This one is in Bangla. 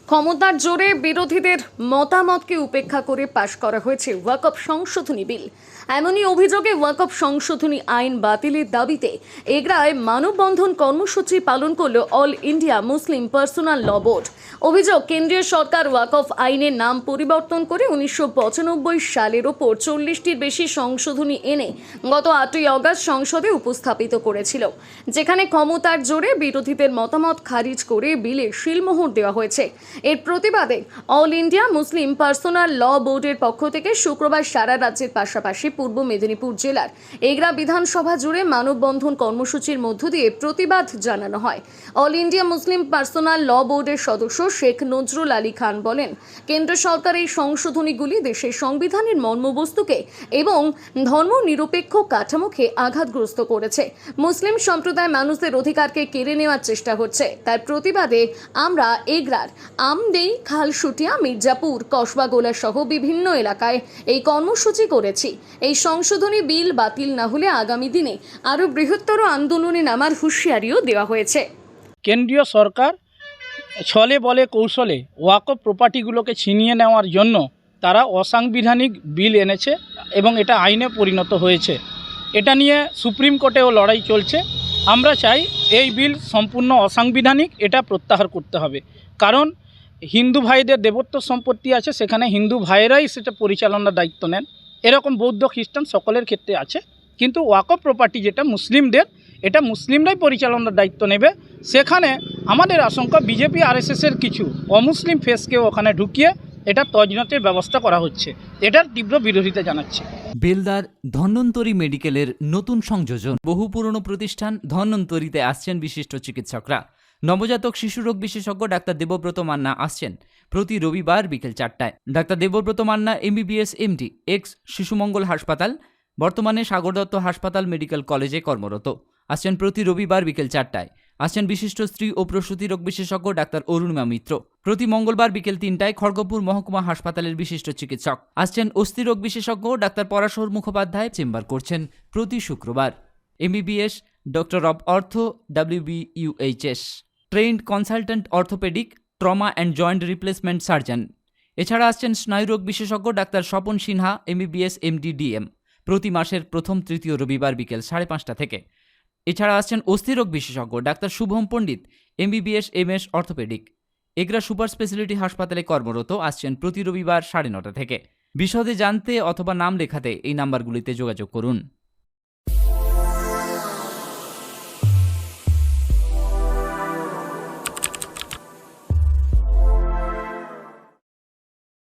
ক্ষমতার জোরে বিরোধীদের মতামতকে উপেক্ষা করে পাশ করা হয়েছে ওয়াকফ সংশোধনী বিল। এমনই অভিযোগে ওয়াকফ সংশোধনী আইন বাতিলের দাবিতে এগরায় মানববন্ধন কর্মসূচি পালন করল অল ইন্ডিয়া মুসলিম পার্সোনাল ল বোর্ড। অভিযোগ, কেন্দ্রীয় সরকার ওয়াকফ আইনের নাম পরিবর্তন করে 1995 সালের ওপর 40টির বেশি সংশোধনী এনে গত 8ই অগস্ট সংসদে উপস্থাপিত করেছিল, যেখানে ক্ষমতার জোরে বিরোধীদের মতামত খারিজ করে বিলে সিলমোহর দেওয়া হয়েছে। এর প্রতিবাদে অল ইন্ডিয়া মুসলিম পার্সোনাল ল বোর্ডের পক্ষ থেকে শুক্রবার সারা রাজ্যের পাশাপাশি পূর্ব মেদিনীপুর জেলার এগরা বিধানসভা জুড়ে মানববন্ধন কর্মসূচির মধ্য দিয়ে প্রতিবাদ জানানো হয়। অল ইন্ডিয়া মুসলিম পার্সোনাল ল বোর্ডের সদস্য শেখ নজরুল আলী খান বলেন, কেন্দ্র সরকার এই সংশোধনীগুলি দেশের সংবিধানের মর্মবস্তুকে এবং ধর্মনিরপেক্ষ কাঠামোকে আঘাতগ্রস্ত করেছে। মুসলিম সম্প্রদায় মানুষদের অধিকারকে কেড়ে নেওয়ার চেষ্টা হচ্ছে। তার প্রতিবাদে আমরা এগরার আমদেই, খালসুটিয়া, মির্জাপুর, কসবাগোলা সহ বিভিন্ন এলাকায় এই কর্মসূচি করেছি। এই সংশোধনী বিল বাতিল না হলে আগামী দিনে আরও বৃহত্তর আন্দোলনে নামার হুঁশিয়ারিও দেওয়া হয়েছে। কেন্দ্রীয় সরকার ছলে বলে কৌশলে ওয়াকফ প্রপার্টিগুলোকে ছিনিয়ে নেওয়ার জন্য তারা অসাংবিধানিক বিল এনেছে এবং এটা আইনে পরিণত হয়েছে। এটা নিয়ে সুপ্রিম কোর্টেও লড়াই চলছে। আমরা চাই এই বিল সম্পূর্ণ অসাংবিধানিক, এটা প্রত্যাহার করতে হবে। কারণ হিন্দু ভাইদের দেবত্ব সম্পত্তি আছে, সেখানে হিন্দু ভাইয়েরাই সেটা পরিচালনার দায়িত্ব নেন। এরকম বৌদ্ধ খ্রিস্টান সকলের ক্ষেত্রে আছে, কিন্তু ওয়াকফ প্রপার্টি যেটা মুসলিমদের, এটা মুসলিমরাই পরিচালনার দায়িত্ব নেবে। সেখানে আমাদের আশঙ্কা বিজেপি আরএসএসের কিছু অমুসলিম ফেসকেও ওখানে ঢুকিয়ে এটা তজনতের ব্যবস্থা করা হচ্ছে। এটার তীব্র বিরোধিতা জানাচ্ছে। বেলদার ধন্বন্তরী মেডিকেলের নতুন সংযোজন। বহু পুরনো প্রতিষ্ঠান ধন্বন্তরীতে আসছেন বিশিষ্ট চিকিৎসকরা। নবজাতক শিশুরোগ বিশেষজ্ঞ ডাক্তার দেবব্রত মান্না আসছেন প্রতি রবিবার বিকেল 4টায়। Doctor Debabrata Manna MBBS MD, ex Shishumangal হাসপাতাল, বর্তমানে সাগর দত্ত হাসপাতাল মেডিকেল কলেজে কর্মরত। আসছেন প্রতি রবিবার বিকেল 4টায়। আসছেন বিশিষ্ট স্ত্রী ও প্রসূতি রোগ বিশেষজ্ঞ ডাক্তার অরুণিমা মিত্র। প্রতি মঙ্গলবার বিকেল 3টায় খড়গপুর মহকুমা হাসপাতালের বিশিষ্ট চিকিৎসক আসছেন অস্থিরোগ বিশেষজ্ঞ ডাক্তার পরাশর মুখোপাধ্যায় চেম্বার করছেন প্রতি শুক্রবার। MBBS ডক্টর অব অর্থ WBUHS, trend consultant orthopaedic, trauma and joint replacement surgeon. এছাড়া আসছেন স্নায়ুরোগ বিশেষজ্ঞ doctor Swapan Sinha MBBS MD DM, প্রতি মাসের প্রথম তৃতীয় রবিবার বিকেল 5:30 থেকে। এছাড়া আসছেন অস্থিরোগ বিশেষজ্ঞ ডাক্তার শুভম পণ্ডিত MBBS MS orthopaedic, Egra super speciality হাসপাতালে কর্মরত। আসছেন প্রতি রবিবার 9:30 থেকে। বিশদে জানতে অথবা নাম লেখাতে এই নাম্বারগুলিতে যোগাযোগ করুন।